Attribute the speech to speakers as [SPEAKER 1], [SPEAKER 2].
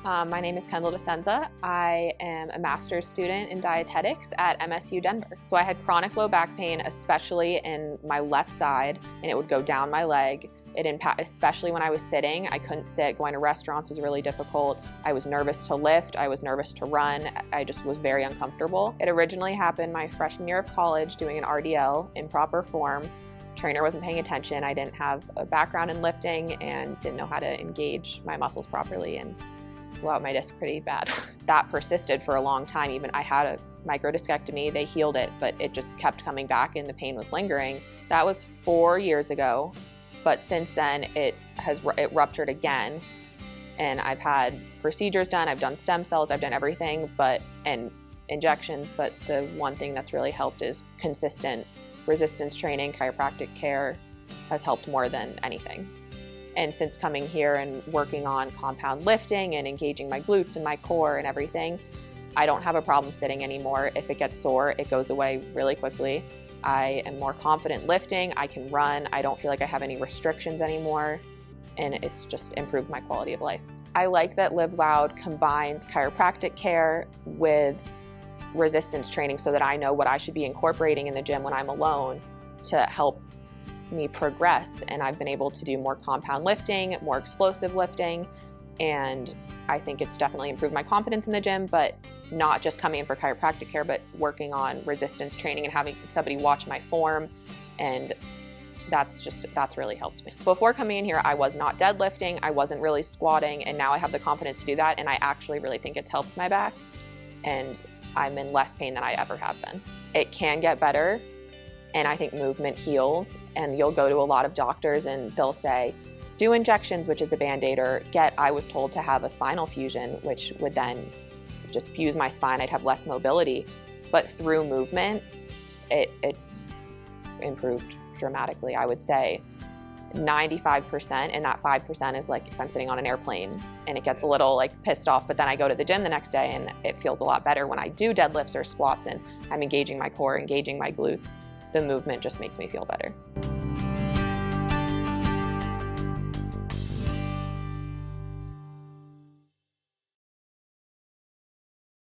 [SPEAKER 1] My name is Kendall. I am a master's student in dietetics at MSU Denver. So I had chronic low back pain, especially in my left side, and it would go down my leg. It impacted, especially when I was sitting. I couldn't sit. Going to restaurants was really difficult. I was nervous to lift. I was nervous to run. I just was very uncomfortable. It originally happened my freshman year of college doing an RDL in proper form. Trainer wasn't paying attention. I didn't have a background in lifting and didn't know how to engage my muscles properly and blew out my disc pretty bad. That persisted for a long time. Even I had a microdiscectomy, they healed it, but it just kept coming back and the pain was lingering. That was 4 years ago, but since then it ruptured again, and I've had procedures done, I've done stem cells, I've done everything, and injections, but the one thing that's really helped is consistent resistance training. Chiropractic care has helped more than anything. And since coming here and working on compound lifting and engaging my glutes and my core and everything, I don't have a problem sitting anymore. If it gets sore, it goes away really quickly. I am more confident lifting. I can run. I don't feel like I have any restrictions anymore. And it's just improved my quality of life. I like that Live Loud combines chiropractic care with resistance training so that I know what I should be incorporating in the gym when I'm alone to help me progress. And I've been able to do more compound lifting, more explosive lifting, and I think it's definitely improved my confidence in the gym, but not just coming in for chiropractic care, but working on resistance training and having somebody watch my form, and that's really helped me. Before coming in here, I was not deadlifting, I wasn't really squatting, and now I have the confidence to do that, and I actually really think it's helped my back, and I'm in less pain than I ever have been. It can get better, and I think movement heals, and you'll go to a lot of doctors and they'll say, do injections, which is a Band-Aid, or I was told to have a spinal fusion, which would then just fuse my spine. I'd have less mobility. But through movement, it's improved dramatically. I would say 95%, and that 5% is like if I'm sitting on an airplane and it gets a little like pissed off, but then I go to the gym the next day and it feels a lot better when I do deadlifts or squats and I'm engaging my core, engaging my glutes. The movement just makes me feel better.